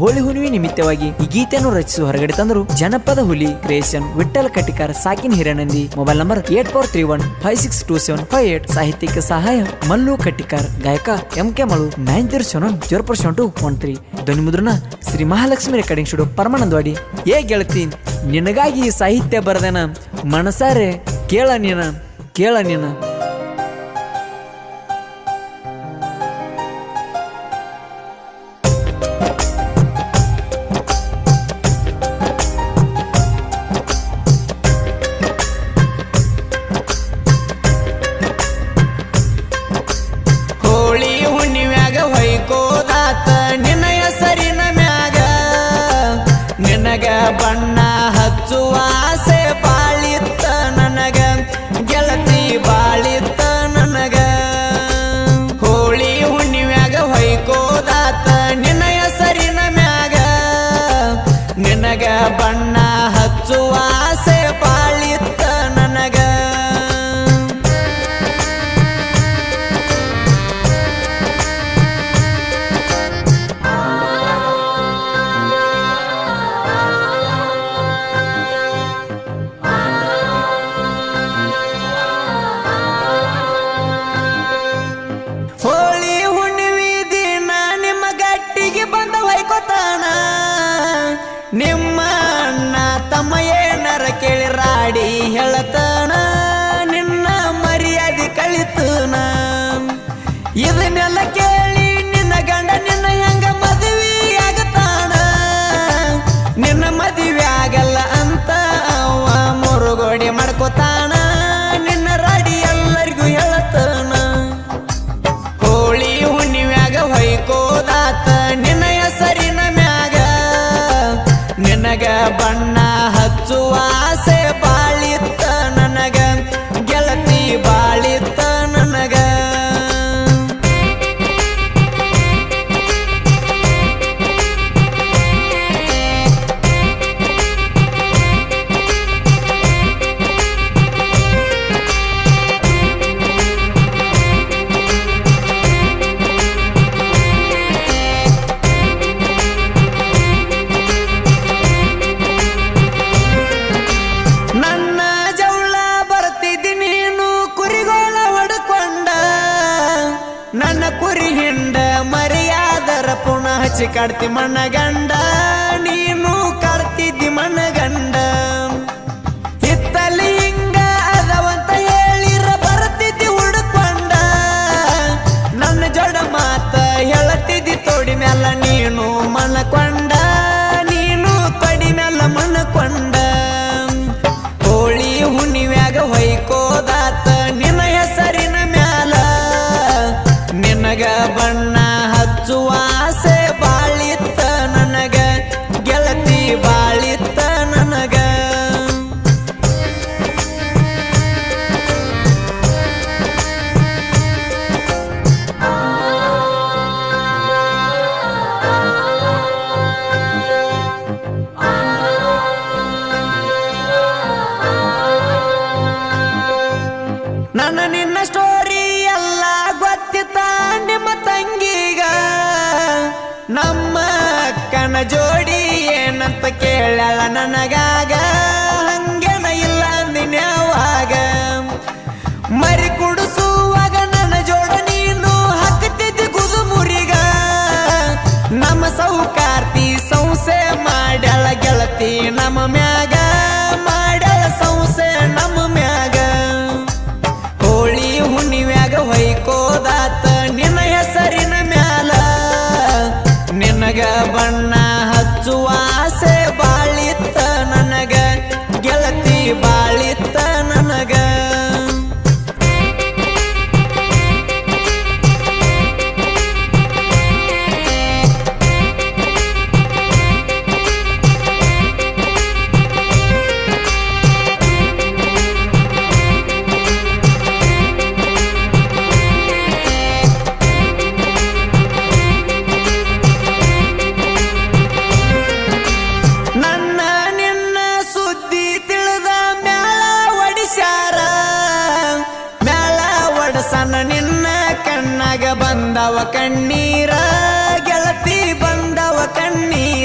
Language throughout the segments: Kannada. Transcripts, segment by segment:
ಹೋಳಿ ಹುಣ್ಣಿಮೆ ನಿಮಿತ್ತವಾಗಿ ಈ ಗೀತೆಯನ್ನು ರಚಿಸಿ ಹೊರಗಡೆ ತಂದರು ಜನಪದ ಹುಲಿ ಕ್ರಿಯೇಷನ್ ವಿಠ್ಠಲ್ ಕಟ್ಟಿಕಾರ ಸಾಕಿನ್ ಹಿರನಂದಿ. Mobile number 8431562758. ಸಾಹಿತ್ಯಕ್ಕೆ ಸಹಾಯ ಮಲ್ಲು ಕಟ್ಟಿಕಾರ್. ಗಾಯಕ MK ಮಳು 907004%13. ಧ್ವನಿ ಮುದ್ರಣ ಶ್ರೀ ಮಹಾಲಕ್ಷ್ಮಿ ರೆಕಾರ್ಡಿಂಗ್ ಸ್ಟುಡಿಯೋ ಪರಮಾನಂದವಾಡಿ. ಏ ಗೆಳತಿ, ನಿನಗಾಗಿ ಸಾಹಿತ್ಯ ಬರದನ ಮನಸಾರೆ ಕೇಳ ನೀನ. ಬಣ್ಣ ಹಚ್ಚುವ ಆಸೆ ಬಾಳಿತ್ತ ನನಗ, ಗೆಳತಿ ಬಾಳಿತ್ತ ನನಗ. ಹೋಳಿ ಹುಣ್ಣಿಮ್ಯಾಗ ಹೊಯ್ಕೋದಾತ ನಿನ್ನ ಹೆಸರಿನ ಮ್ಯಾಗ, ನಿನಗ ಬಣ್ಣ ಹಚ್ಚುವ ಆಸೆ ಬಾಳಿತ್ತ ನನಗ. ನಿಮ್ಮ ಅಣ್ಣ ತಮ್ಮ ಏನಾರ ಕೇಳಿ ರಾಡಿ ಹೇಳತನ, ನಿನ್ನ ಮರ್ಯಾದೆ ಕಳಿತನ. ಇದನ್ನೆಲ್ಲ ಕೇಳಿ ನಿನ್ನ ಗಂಡ ನಿನ್ನ ಹೆಂಗ ಮದುವೆ ಆಗತಾನ. ನಿನ್ನ ಮದುವೆ ಆಗಲ್ಲ ಅಂತ ಅವ ಮುರುಗೋಡಿ ಮಾಡ್ಕೋತಾನ. ನಿನ್ನ ರಾಡಿ ಎಲ್ಲರಿಗೂ ಹೇಳತನ. ಹೋಳಿ ಹುಣ್ಣಿಮ್ಯಾಗ ಹೊಯ್ಕೋದಾತ ನಿನ್ನ ಹೆಸರಿನ ಮ್ಯಾಗ, ನಿನಗ ಬಣ್ಣ ಹಚ್ಚುವ ಆಸೆ ಬಾಳಿತ್ತ ನನಗ, ಗೆಳತಿ ಬಾಳಿತ್ತ ನನಗ. ನನ್ನ ಕುರಿ ಹಿಂಡ ಮರ್ಯಾದರ ಪುನಃ ಹಚ್ಚಿ ಕಾಡ್ತಿ ಮಣ್ಣಗಂಡ, ನೀನು ಕಾಡ್ತಿದ್ದಿ ಮಣ್ಣಗಂಡ. ಇತ್ತಲ್ಲಿ ಹಿಂಗ ಅದವಂತ ಹೇಳಿರ ಬರ್ತಿದ್ದಿ ಹುಡುಕೊಂಡ. ನನ್ನ ಜೋಡ ಮಾತ ಹೇಳತಿದ್ದಿ ತೋಡಿ ಮ್ಯಾಲ ನೀನು ಮಣ್ಣಕೊಂಡ, ನೀನು ತಡಿ ಮ್ಯಾಲ ಮಣ್ಣಕೊಂಡ. ಹೋಳಿ ಹುಣ್ಣಿಮ್ಯಾಗ ಹೊಯ್ಕೋದಾತ ನಿನ್ನ ಹೆಸರಿನ ಮ್ಯಾಲ, ನಿನಗ ಬಣ್ಣ ಹಚ್ಚುವ ಆಸೆ ಬಾಳಿತ್ತ ನನಗ, ಗೆಳತಿ ಬಾಳಿತ್ತ ನನಗ. ನನ್ನ ನಿನ್ನ ಸ್ಟೋರಿ ಎಲ್ಲ ಗೊತ್ತಿತ್ತ ನಿಮ್ಮ ತಂಗಿಗ. ನಮ್ಮ ಅಕ್ಕನ ಜೋಡಿ ಏನಂತ ಕೇಳಲ್ಲ ನನಗಾಗ, ಹಂಗೇನ ಇಲ್ಲ ಅಂದಿನ್ಯಾವಾಗ. ಮರಿ ಕುಡಿಸುವಾಗ ನನ್ನ ಜೋಡ ನೀನು ಹಾಕ್ತಿದ್ದಿ ಗುದು ಮುರಿಗ. ನಮ್ಮ ಸೌಕಾರ್ತಿ ಸಂಸೆ ಮಾಡ್ಯಾಳ ಗೆಳತಿ ನಮ್ಮ ಮ್ಯಾಗ, ಮಾಡ್ಯಾಳ ಸಂಸೆ ನಮ್ಮ ಮ್ಯಾಗ. ಹೋಳಿ ಹುಣ್ಣಿಮ್ಯಾಗ ಹೊಯ್ಕೋದಾತ ನಿನ್ನ ಹೆಸರಿನ ಮ್ಯಾಲ, ನಿನಗ ಬಣ್ಣ ಹಚ್ಚುವ ಆಸೆ ಬಾಳಿತ್ತ ನನಗ, ಗೆಳತಿ ಬಾಳಿತ್ತ ನನಗ. ಬಂದವ ಕಣ್ಣೀರ ಗೆಳತಿ ಬಂದವ ಕಣ್ಣೀರ.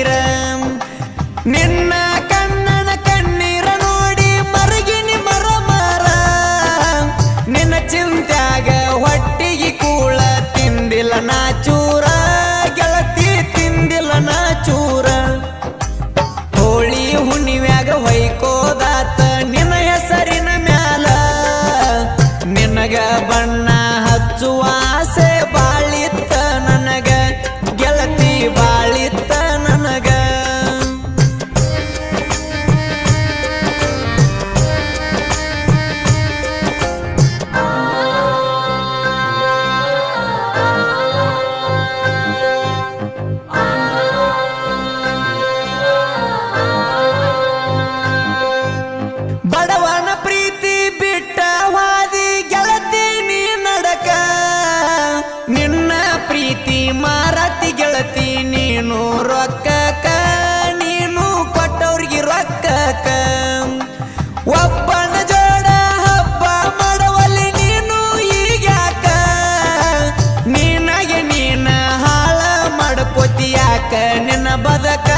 ನಿನ್ನ ಬದಕ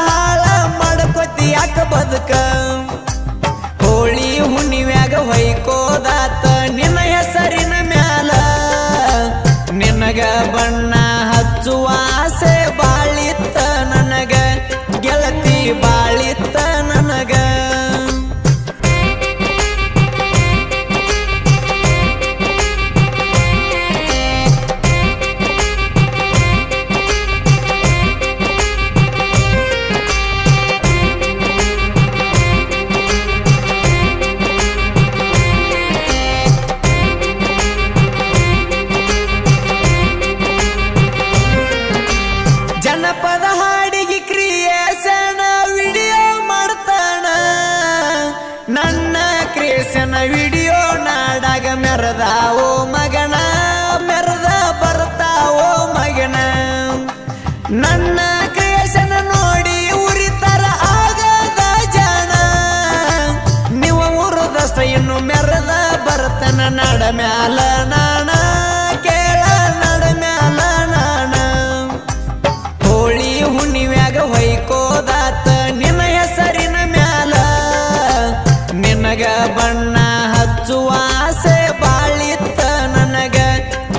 ಹಾಳ ಮಾಡ್ಕೊತಿ ಯಾಕ ಬದುಕ ಹೋಳಿ ಹುಣ್ಣಿವ್ಯಾಗ ಹೊಯ್ಕೋದಾತ ನಿನ್ನ ಹೆಸರಿನ ಮ್ಯಾಲ ನಿನಗ ಬಣ್ಣ ಹಚ್ಚುವ ಆಸೆ ಬಾಳಿತ್ತ ನನಗ ಗೆಳತಿ ಬಾಳಿತ್ತ ನನಗ ಜನಪದ ಹಾಡಿಗೆ ಕ್ರಿಯೇಷನ್ ವಿಡಿಯೋ ಮಾಡ್ತಾನ ನನ್ನ ಕ್ರಿಯೇಷನ್ ವಿಡಿಯೋ ನಾಡಾಗ ಮೆರದಾವೋ ಮಗನ ಮೆರದ ಬರ್ತಾವೋ ಮಗನ ನನ್ನ ಕ್ರಿಯೇಷನ್ ನೋಡಿ ಉರಿತರ ಆಗದ ಜನ ನೀವು ಉರುದಷ್ಟ ಇನ್ನು ಮೆರದ ಬರ್ತನ ನಡ ಮ್ಯಾಲ ನಾಣ ಕೇಳ ನಡ ಮ್ಯಾಲ ನಾಣ ಹೋಳಿ ಹುಣ್ಣಿವ್ಯಾಗ ಹೊಯ್ಕೋದಾತ ನಿನ್ನ ಹೆಸರಿನ ಮ್ಯಾಲ ನಿನಗ ಬಣ್ಣ ಹಚ್ಚುವ ಆಸೆ ಬಾಳಿತ್ತ ನನಗ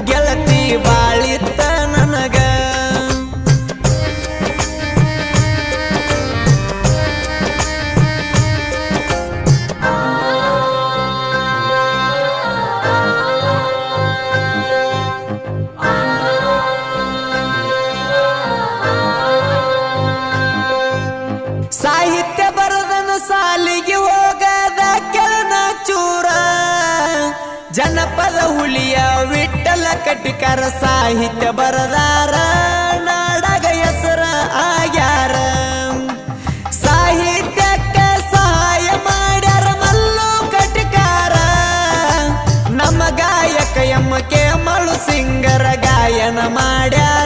ಗೆಳತಿ ಬಾಳಿತ್ತ ನನಗ ಸಾಹಿತ್ಯ ಬರದನ ಸಾಲಿಗೆ ಹೋಗದ ಕೆಳನ ಚೂರ ಜನಪದ ಹುಲಿಯ ವಿಠಲ ಕಟಿಕರ ಸಾಹಿತ್ಯ ಬರದಾರ ನಾಡಗ ಹೆಸರ ಆಗ್ಯಾರ ಸಾಹಿತ್ಯಕ್ಕೆ ಸಹಾಯ ಮಾಡ್ಯಾರ ಮಲ್ಲು ಕಟಿಕಾರ ನಮ್ಮ ಗಾಯಕ ಎಮ್ಮ ಕೆ ಮಳು ಸಿಂಗರ ಗಾಯನ ಮಾಡ್ಯಾರ